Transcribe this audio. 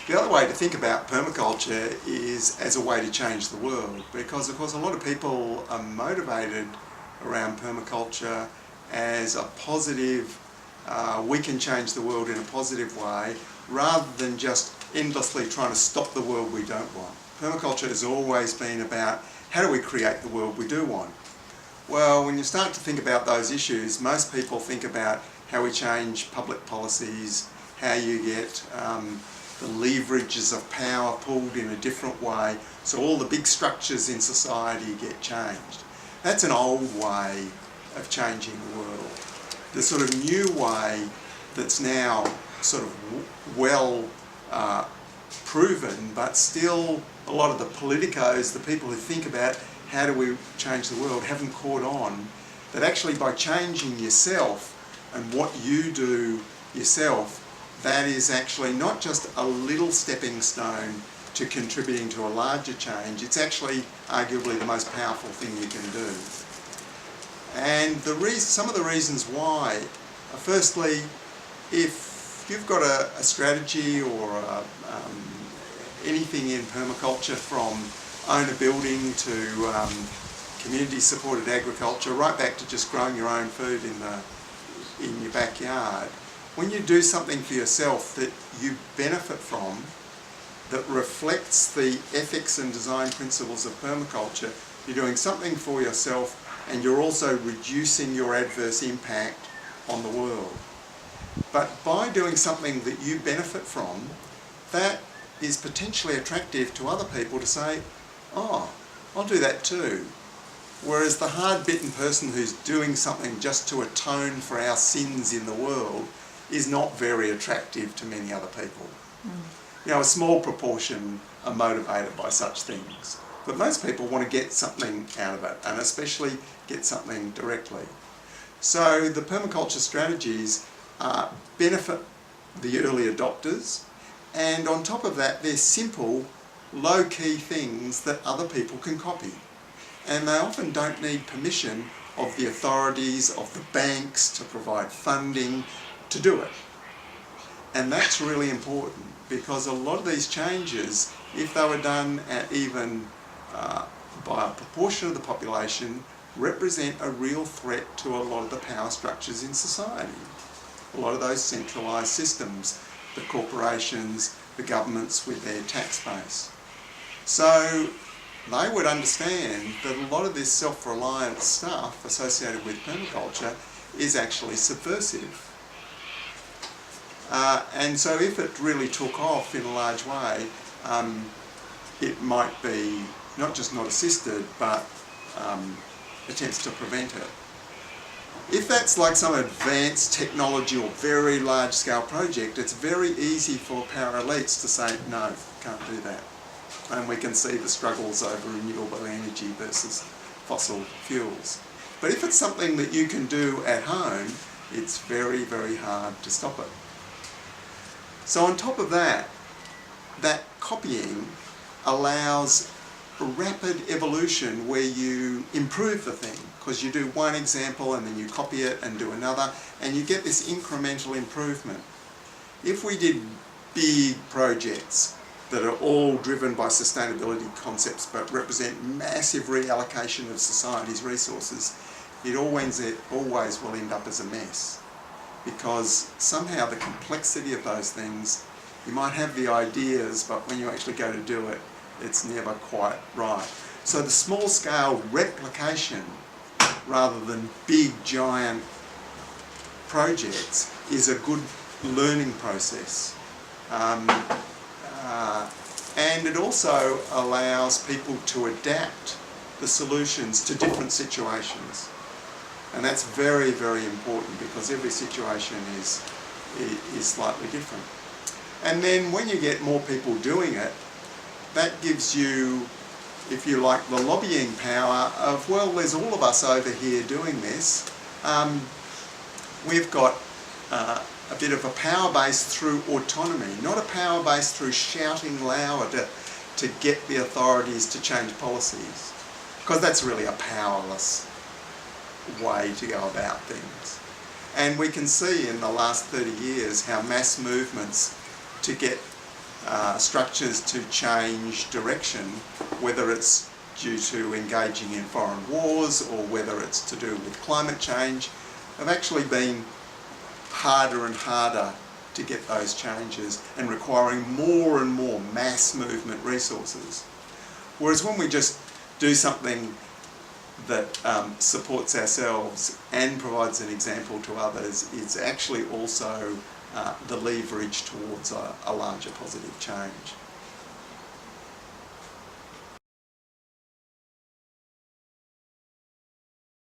The other way to think about permaculture is as a way to change the world, because of course a lot of people are motivated around permaculture as a positive, we can change the world in a positive way, rather than just endlessly trying to stop the world we don't want. Permaculture has always been about how do we create the world we do want. Well, when you start to think about those issues, most people think about how we change public policies, how you get the leverages of power pulled in a different way, so all the big structures in society get changed. That's an old way of changing the world. The sort of new way that's now sort of well proven, but still a lot of the politicos, the people who think about how do we change the world, haven't caught on that actually by changing yourself and what you do yourself, that is actually not just a little stepping stone to contributing to a larger change, it's actually arguably the most powerful thing you can do. And some of the reasons why are, firstly, if you've got a strategy or anything in permaculture, from own a building to community supported agriculture, right back to just growing your own food in your backyard, when you do something for yourself that you benefit from, that reflects the ethics and design principles of permaculture, you're doing something for yourself and you're also reducing your adverse impact on the world. But by doing something that you benefit from, that is potentially attractive to other people to say, oh, I'll do that too. Whereas the hard-bitten person who's doing something just to atone for our sins in the world is not very attractive to many other people. You know, a small proportion are motivated by such things, but most people want to get something out of it, and especially get something directly. So the permaculture strategies benefit the early adopters, and on top of that they're simple, low-key things that other people can copy. And they often don't need permission of the authorities, of the banks to provide funding to do it. And that's really important, because a lot of these changes, if they were done at even by a proportion of the population, represent a real threat to a lot of the power structures in society. A lot of those centralised systems, the corporations, the governments with their tax base. So they would understand that a lot of this self-reliant stuff associated with permaculture is actually subversive. And so if it really took off in a large way, it might be not just not assisted, but attempts to prevent it. If that's like some advanced technology or very large-scale project, it's very easy for power elites to say, no, can't do that. And we can see the struggles over renewable energy versus fossil fuels. But if it's something that you can do at home, it's very, very hard to stop it. So on top of that, that copying allows a rapid evolution where you improve the thing, because you do one example and then you copy it and do another, and you get this incremental improvement. If we did big projects that are all driven by sustainability concepts but represent massive reallocation of society's resources, it always will end up as a mess, because somehow the complexity of those things, you might have the ideas, but when you actually go to do it, it's never quite right. So the small scale replication rather than big giant projects is a good learning process. And it also allows people to adapt the solutions to different situations. And that's very, very important, because every situation is slightly different. And then when you get more people doing it, that gives you, if you like, the lobbying power of, well, there's all of us over here doing this. We've got a bit of a power base through autonomy, not a power base through shouting louder to get the authorities to change policies, because that's really a powerless way to go about things. And we can see in the last 30 years how mass movements to get structures to change direction, whether it's due to engaging in foreign wars or whether it's to do with climate change, have actually been harder and harder to get those changes and requiring more and more mass movement resources. Whereas when we just do something that supports ourselves and provides an example to others, it's actually also the leverage towards a larger positive change.